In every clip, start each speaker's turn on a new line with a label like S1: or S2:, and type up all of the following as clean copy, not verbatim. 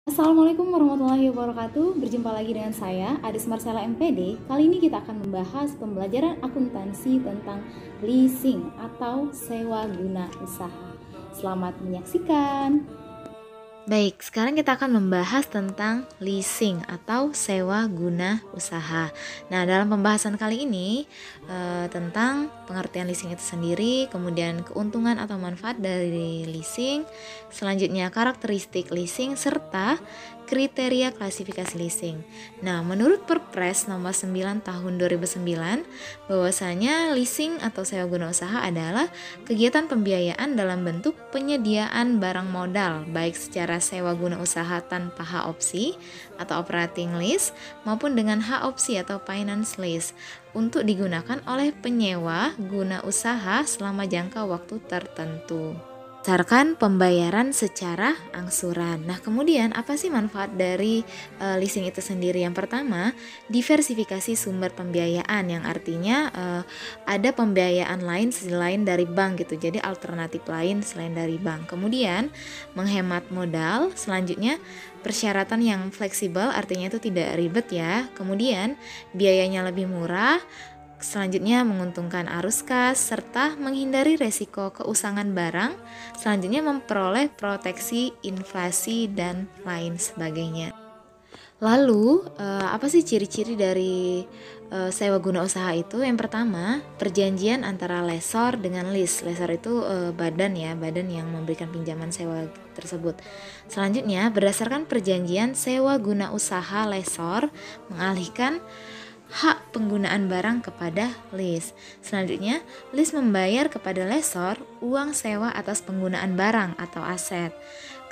S1: Assalamualaikum warahmatullahi wabarakatuh. Berjumpa lagi dengan saya, Adis Marcella MPD. Kali ini kita akan membahas pembelajaran akuntansi tentang leasing atau sewa guna usaha. Selamat menyaksikan.
S2: Baik, sekarang kita akan membahas tentang leasing atau sewa guna usaha. Nah, dalam pembahasan kali ini tentang pengertian leasing itu sendiri, kemudian keuntungan atau manfaat dari leasing, selanjutnya karakteristik leasing, serta kriteria klasifikasi leasing. Nah, menurut Perpres nomor 9 tahun 2009, bahwasanya leasing atau sewa guna usaha adalah kegiatan pembiayaan dalam bentuk penyediaan barang modal, baik secara sewa guna usaha tanpa hak opsi atau operating lease maupun dengan hak opsi atau finance lease untuk digunakan oleh penyewa guna usaha selama jangka waktu tertentu. Berdasarkan pembayaran secara angsuran. Nah, kemudian apa sih manfaat dari leasing itu sendiri? Yang pertama, diversifikasi sumber pembiayaan, yang artinya ada pembiayaan lain selain dari bank gitu. Jadi alternatif lain selain dari bank. Kemudian menghemat modal. Selanjutnya persyaratan yang fleksibel, artinya itu tidak ribet ya. Kemudian biayanya lebih murah. Selanjutnya menguntungkan arus kas serta menghindari resiko keusangan barang. Selanjutnya memperoleh proteksi inflasi dan lain sebagainya. Lalu apa sih ciri-ciri dari sewa guna usaha itu? Yang pertama, perjanjian antara lessor dengan lease. Lessor itu badan yang memberikan pinjaman sewa tersebut. Selanjutnya, berdasarkan perjanjian sewa guna usaha, lessor mengalihkan hak penggunaan barang kepada lease. Selanjutnya, lease membayar kepada lessor uang sewa atas penggunaan barang atau aset.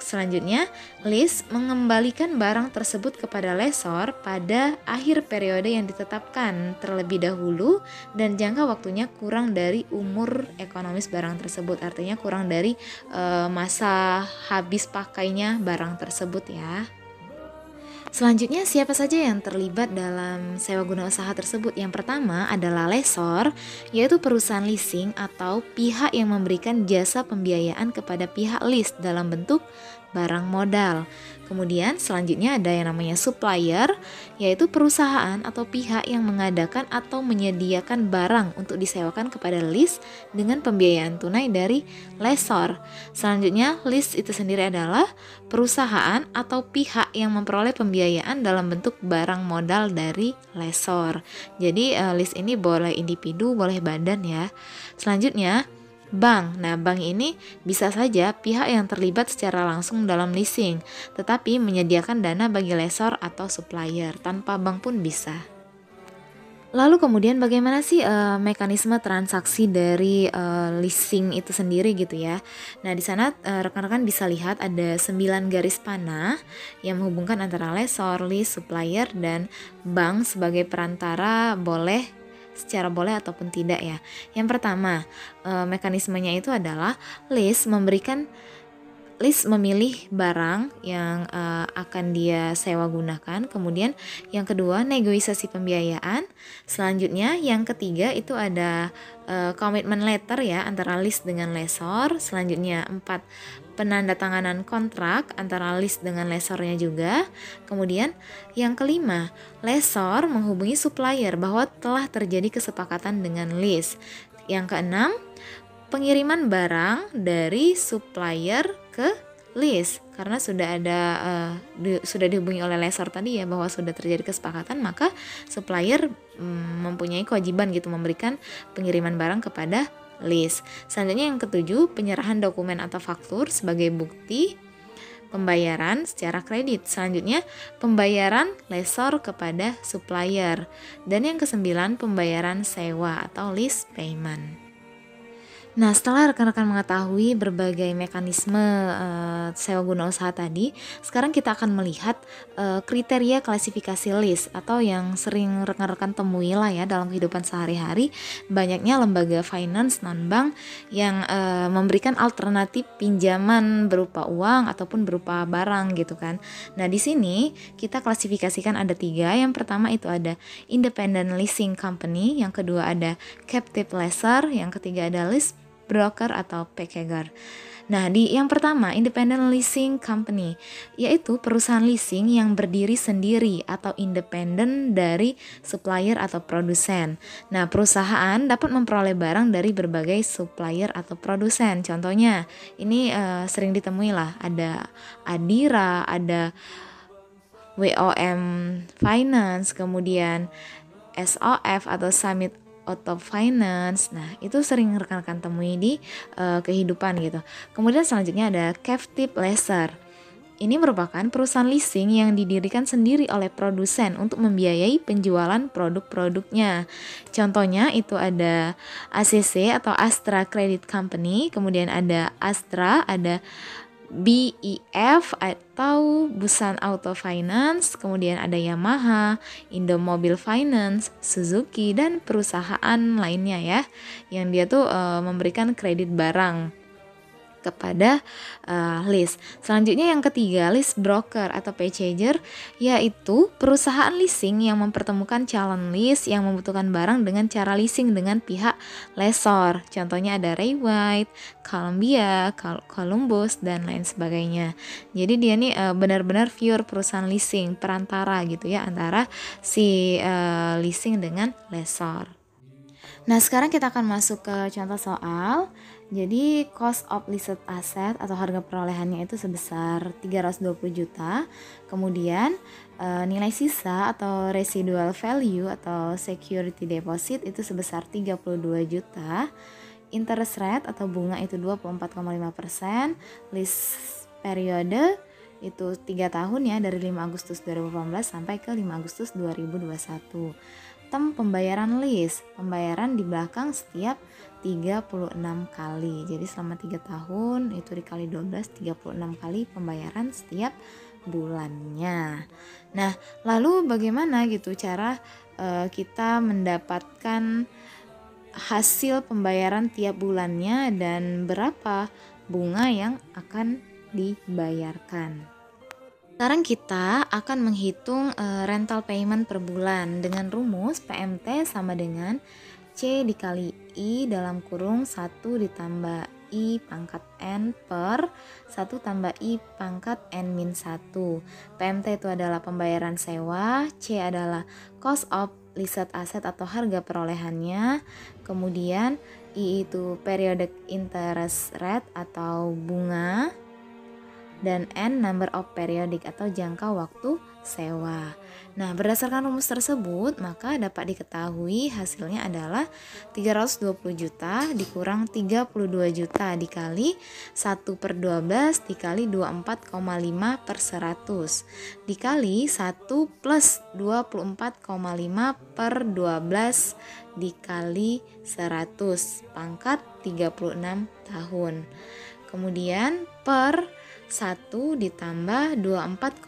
S2: Selanjutnya, lease mengembalikan barang tersebut kepada lessor pada akhir periode yang ditetapkan terlebih dahulu dan jangka waktunya kurang dari umur ekonomis barang tersebut. Artinya kurang dari masa habis pakainya barang tersebut ya. Selanjutnya, siapa saja yang terlibat dalam sewa guna usaha tersebut? Yang pertama adalah lessor, yaitu perusahaan leasing atau pihak yang memberikan jasa pembiayaan kepada pihak lease dalam bentuk barang modal. Kemudian selanjutnya ada yang namanya supplier, yaitu perusahaan atau pihak yang mengadakan atau menyediakan barang untuk disewakan kepada lease dengan pembiayaan tunai dari lessor. Selanjutnya, lease itu sendiri adalah perusahaan atau pihak yang memperoleh pembiayaan dalam bentuk barang modal dari lessor. Jadi lease ini boleh individu, boleh badan ya. Selanjutnya, bank. Nah, bank ini bisa saja pihak yang terlibat secara langsung dalam leasing, tetapi menyediakan dana bagi lessor atau supplier. Tanpa bank pun bisa. Lalu kemudian bagaimana sih mekanisme transaksi dari leasing itu sendiri gitu ya. Nah, di sana rekan-rekan bisa lihat ada 9 garis panah yang menghubungkan antara lessor, lease, supplier, dan bank sebagai perantara secara boleh ataupun tidak ya. Yang pertama, mekanismenya itu adalah lease memilih barang yang akan dia sewa gunakan. Kemudian yang kedua, negosiasi pembiayaan. Selanjutnya yang ketiga itu ada commitment letter ya antara lease dengan lessor. Selanjutnya 4, penandatanganan kontrak antara lease dengan lessornya juga. Kemudian yang kelima, lessor menghubungi supplier bahwa telah terjadi kesepakatan dengan lease. Yang keenam, pengiriman barang dari supplier ke lease karena sudah dihubungi oleh lessor tadi ya bahwa sudah terjadi kesepakatan, maka supplier mempunyai kewajiban gitu memberikan pengiriman barang kepada lease. Selanjutnya yang ketujuh, penyerahan dokumen atau faktur sebagai bukti pembayaran secara kredit. Selanjutnya, pembayaran lessor kepada supplier. Dan yang kesembilan, pembayaran sewa atau lease payment. Nah, setelah rekan-rekan mengetahui berbagai mekanisme sewa guna usaha tadi, sekarang kita akan melihat kriteria klasifikasi lease atau yang sering rekan-rekan temui lah ya dalam kehidupan sehari-hari. Banyaknya lembaga finance non-bank yang memberikan alternatif pinjaman berupa uang ataupun berupa barang gitu kan. Nah, di sini kita klasifikasikan ada 3. Yang pertama itu ada independent leasing company, yang kedua ada captive lessor, yang ketiga ada lease broker atau packager. Nah, di yang pertama, independent leasing company, yaitu perusahaan leasing yang berdiri sendiri atau independen dari supplier atau produsen. Nah, perusahaan dapat memperoleh barang dari berbagai supplier atau produsen. Contohnya, ini sering ditemui lah, ada Adira, ada WOM Finance, kemudian SOF atau Summit Auto Finance. Nah, itu sering rekan-rekan temui di kehidupan gitu. Kemudian selanjutnya ada captive lessor. Ini merupakan perusahaan leasing yang didirikan sendiri oleh produsen untuk membiayai penjualan produk-produknya. Contohnya itu ada ACC atau Astra Credit Company, kemudian ada Astra, ada BEF atau Busan Auto Finance, kemudian ada Yamaha, Indomobil Finance, Suzuki, dan perusahaan lainnya ya, yang dia tuh memberikan kredit barang kepada lease. Selanjutnya yang ketiga, lease broker atau purchaser, yaitu perusahaan leasing yang mempertemukan calon lease yang membutuhkan barang dengan cara leasing dengan pihak lessor. Contohnya ada Ray White, Columbia, Columbus, dan lain sebagainya. Jadi dia nih benar-benar pure perusahaan leasing, perantara gitu ya antara si leasing dengan lessor. Nah, sekarang kita akan masuk ke contoh soal. Jadi cost of leased asset atau harga perolehannya itu sebesar 320 juta. Kemudian nilai sisa atau residual value atau security deposit itu sebesar 32 juta. Interest rate atau bunga itu 24,5%. Lease periode itu 3 tahun ya, dari 5 Agustus 2018 sampai ke 5 Agustus 2021. Term pembayaran lease, pembayaran di belakang setiap 36 kali. Jadi selama 3 tahun itu dikali 12, 36 kali pembayaran setiap bulannya. Nah, lalu bagaimana gitu cara kita mendapatkan hasil pembayaran tiap bulannya dan berapa bunga yang akan dibayarkan. Sekarang kita akan menghitung rental payment per bulan dengan rumus PMT sama dengan C dikali I dalam kurung 1 ditambah I pangkat N per 1 tambah I pangkat N min 1. PMT itu adalah pembayaran sewa, C adalah cost of leased asset atau harga perolehannya, kemudian I itu periodic interest rate atau bunga, dan N number of periodic atau jangka waktu sewa. Nah, berdasarkan rumus tersebut, maka dapat diketahui hasilnya adalah 320 juta dikurang 32 juta dikali 1 per 12 dikali 24,5 per 100 dikali 1 plus 24,5 per 12 dikali 100 pangkat 36 tahun. Kemudian per 1 ditambah 24,5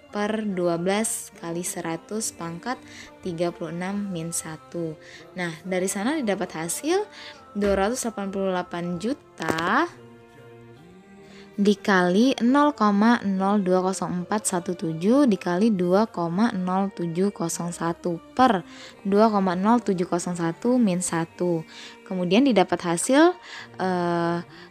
S2: per 12 kali 100 pangkat 36 min 1. Nah, dari sana didapat hasil 288 juta dikali 0,020417 dikali 2,0701 per 2,0701 min 1. Kemudian didapat hasil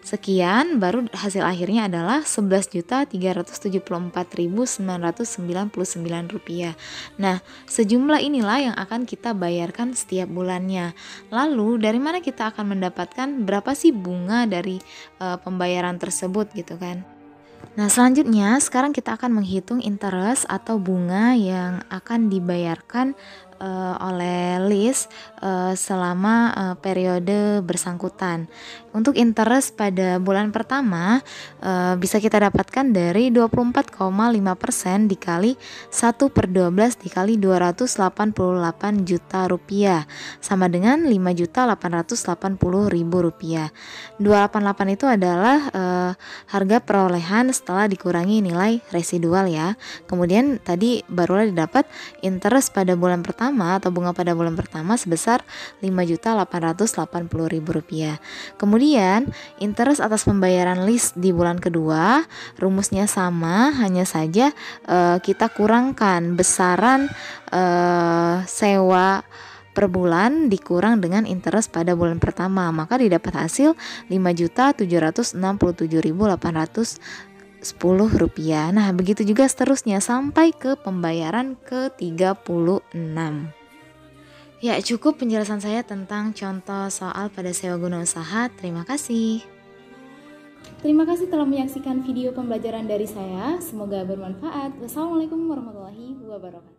S2: sekian, baru hasil akhirnya adalah 11.374.999 rupiah. Nah, sejumlah inilah yang akan kita bayarkan setiap bulannya. Lalu dari mana kita akan mendapatkan berapa sih bunga dari pembayaran tersebut gitu kan? Nah, selanjutnya sekarang kita akan menghitung interest atau bunga yang akan dibayarkan oleh lease selama periode bersangkutan. Untuk interest pada bulan pertama bisa kita dapatkan dari 24,5% dikali 1 per 12 dikali 288 juta rupiah sama dengan 5.880.000 rupiah. 288 itu adalah harga perolehan setelah dikurangi nilai residual ya. Kemudian tadi barulah didapat interest pada bulan pertama atau bunga pada bulan pertama sebesar 5.880.000 rupiah. Kemudian interest atas pembayaran lease di bulan kedua rumusnya sama, hanya saja kita kurangkan besaran sewa per bulan dikurang dengan interest pada bulan pertama, maka didapat hasil Rp5.767.810. Nah, begitu juga seterusnya sampai ke pembayaran ke-36. Ya, cukup penjelasan saya tentang contoh soal pada sewa guna usaha. Terima kasih.
S1: Terima kasih telah menyaksikan video pembelajaran dari saya. Semoga bermanfaat. Wassalamualaikum warahmatullahi wabarakatuh.